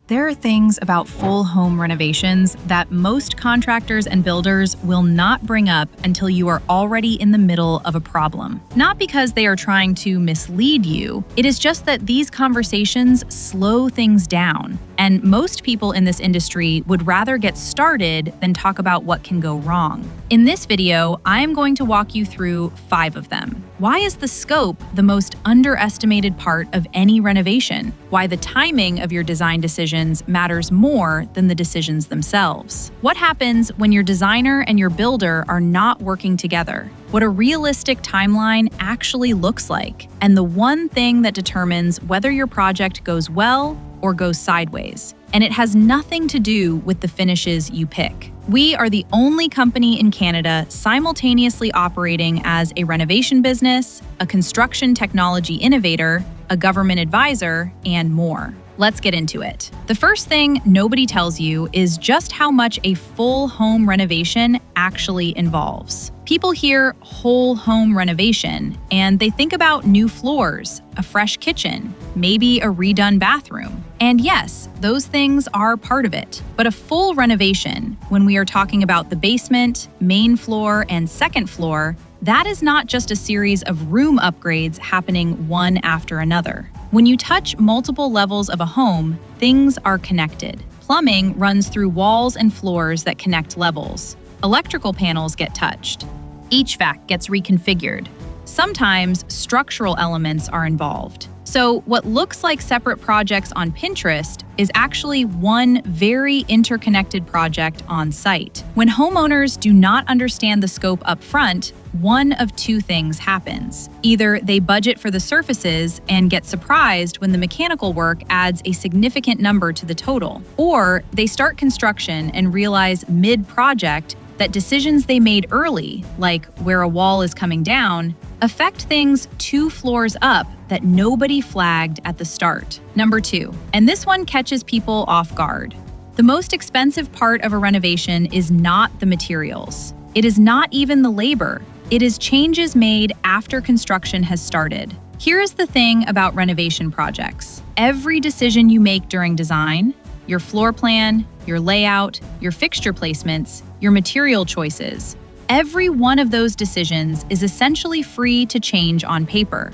There are things about full home renovations that most contractors and builders will not bring up until you are already in the middle of a problem. Not because they are trying to mislead you, it is just that these conversations slow things down. And most people in this industry would rather get started than talk about what can go wrong. In this video, I am going to walk you through 5 of them. Why is the scope the most underestimated part of any renovation? Why the timing of your design decisions matters more than the decisions themselves? What happens when your designer and your builder are not working together? What a realistic timeline actually looks like, and the one thing that determines whether your project goes well or goes sideways. And it has nothing to do with the finishes you pick. We are the only company in Canada simultaneously operating as a renovation business, a construction technology innovator, a government advisor, and more. Let's get into it. The first thing nobody tells you is just how much a full home renovation actually involves. People hear whole home renovation and they think about new floors, a fresh kitchen, maybe a redone bathroom. And yes, those things are part of it. But a full renovation, when we are talking about the basement, main floor, and second floor, that is not just a series of room upgrades happening one after another. When you touch multiple levels of a home, things are connected. Plumbing runs through walls and floors that connect levels. Electrical panels get touched. HVAC gets reconfigured. Sometimes structural elements are involved. So what looks like separate projects on Pinterest is actually one very interconnected project on site. When homeowners do not understand the scope up front, one of 2 things happens. Either they budget for the surfaces and get surprised when the mechanical work adds a significant number to the total, or they start construction and realize mid-project that decisions they made early, like where a wall is coming down, affect things 2 floors up that nobody flagged at the start. Number 2, and this one catches people off guard. The most expensive part of a renovation is not the materials. It is not even the labor. It is changes made after construction has started. Here is the thing about renovation projects. Every decision you make during design, your floor plan, your layout, your fixture placements, your material choices, every one of those decisions is essentially free to change on paper.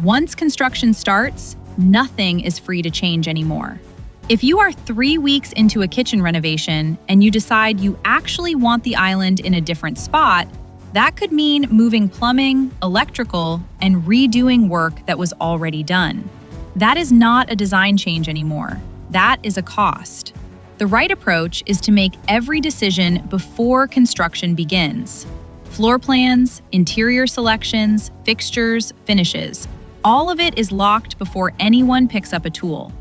Once construction starts, nothing is free to change anymore. If you are 3 weeks into a kitchen renovation and you decide you actually want the island in a different spot, that could mean moving plumbing, electrical, and redoing work that was already done. That is not a design change anymore. That is a cost. The right approach is to make every decision before construction begins. Floor plans, interior selections, fixtures, finishes. All of it is locked before anyone picks up a tool.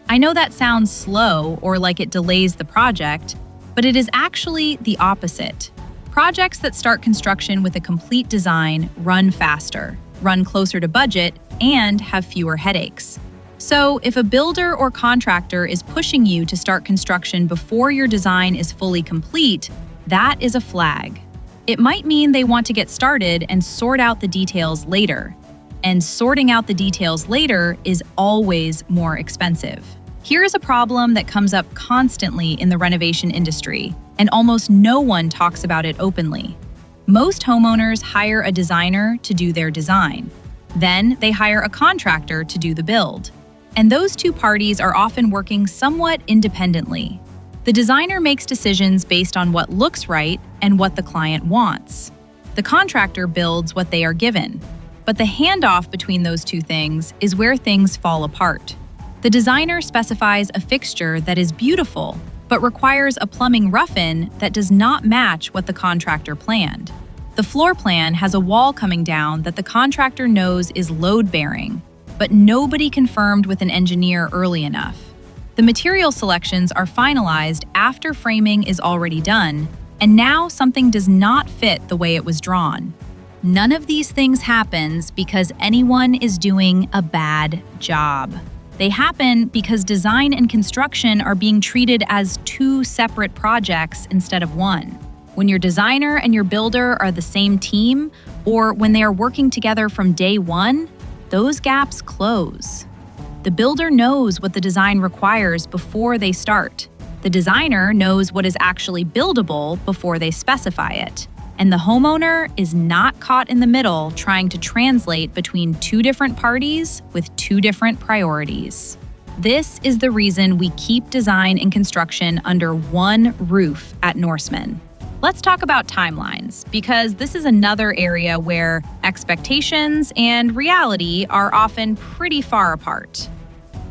I know that sounds slow or like it delays the project, but it is actually the opposite. Projects that start construction with a complete design run faster, run closer to budget, and have fewer headaches. So, if a builder or contractor is pushing you to start construction before your design is fully complete, that is a flag. It might mean they want to get started and sort out the details later. And sorting out the details later is always more expensive. Here is a problem that comes up constantly in the renovation industry, and almost no one talks about it openly. Most homeowners hire a designer to do their design. Then they hire a contractor to do the build. And those 2 parties are often working somewhat independently. The designer makes decisions based on what looks right and what the client wants. The contractor builds what they are given. But the handoff between those 2 things is where things fall apart. The designer specifies a fixture that is beautiful, but requires a plumbing rough-in that does not match what the contractor planned. The floor plan has a wall coming down that the contractor knows is load-bearing, but nobody confirmed with an engineer early enough. The material selections are finalized after framing is already done, and now something does not fit the way it was drawn. None of these things happens because anyone is doing a bad job. They happen because design and construction are being treated as 2 separate projects instead of one. When your designer and your builder are the same team, or when they are working together from day one, those gaps close. The builder knows what the design requires before they start. The designer knows what is actually buildable before they specify it. And the homeowner is not caught in the middle trying to translate between two different parties with two different priorities. This is the reason we keep design and construction under one roof at Norseman. Let's talk about timelines, because this is another area where expectations and reality are often pretty far apart.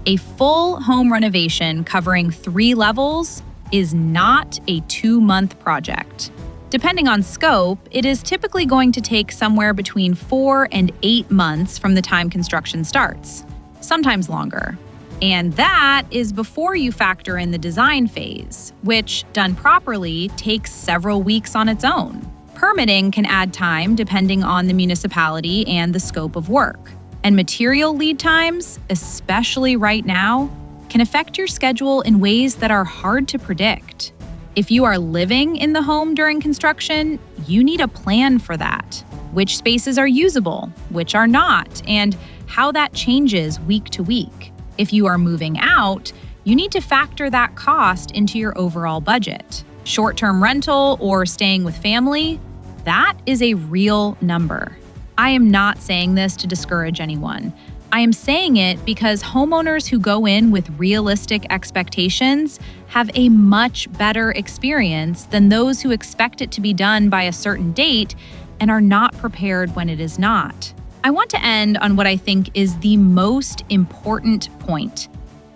A full home renovation covering 3 levels is not a 2-month project. Depending on scope, it is typically going to take somewhere between 4 and 8 months from the time construction starts, sometimes longer. And that is before you factor in the design phase, which, done properly, takes several weeks on its own. Permitting can add time depending on the municipality and the scope of work. And material lead times, especially right now, can affect your schedule in ways that are hard to predict. If you are living in the home during construction, you need a plan for that. Which spaces are usable, which are not, and how that changes week to week. If you are moving out, you need to factor that cost into your overall budget. Short-term rental or staying with family, that is a real number. I am not saying this to discourage anyone. I am saying it because homeowners who go in with realistic expectations have a much better experience than those who expect it to be done by a certain date and are not prepared when it is not. I want to end on what I think is the most important point,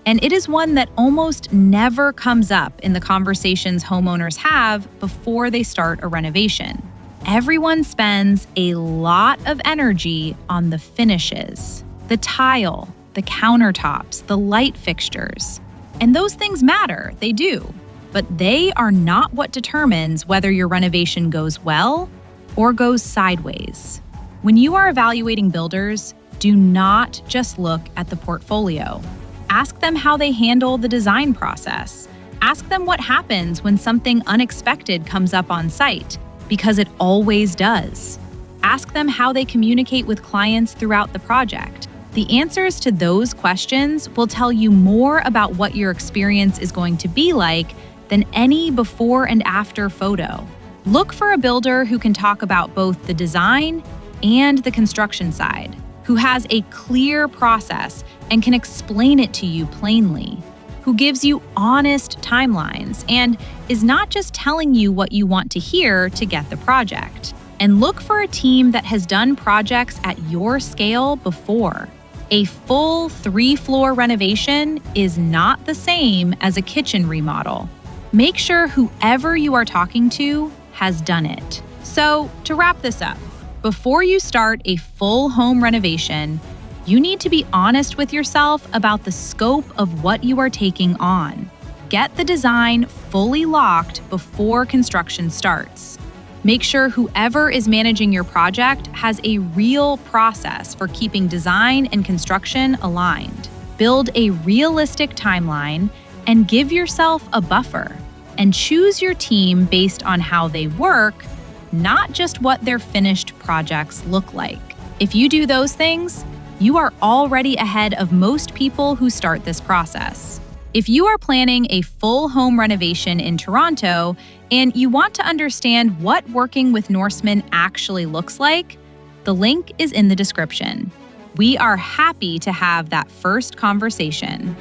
and it is one that almost never comes up in the conversations homeowners have before they start a renovation. Everyone spends a lot of energy on the finishes, the tile, the countertops, the light fixtures. And those things matter, they do, but they are not what determines whether your renovation goes well or goes sideways. When you are evaluating builders, do not just look at the portfolio. Ask them how they handle the design process. Ask them what happens when something unexpected comes up on site, because it always does. Ask them how they communicate with clients throughout the project. The answers to those questions will tell you more about what your experience is going to be like than any before and after photo. Look for a builder who can talk about both the design and the construction side, who has a clear process and can explain it to you plainly, who gives you honest timelines and is not just telling you what you want to hear to get the project. And look for a team that has done projects at your scale before. A full 3-floor renovation is not the same as a kitchen remodel. Make sure whoever you are talking to has done it. So, to wrap this up, before you start a full home renovation, you need to be honest with yourself about the scope of what you are taking on. Get the design fully locked before construction starts. Make sure whoever is managing your project has a real process for keeping design and construction aligned. Build a realistic timeline and give yourself a buffer. And choose your team based on how they work, not just what their finished projects look like. If you do those things, you are already ahead of most people who start this process. If you are planning a full home renovation in Toronto and you want to understand what working with Norseman actually looks like, the link is in the description. We are happy to have that first conversation.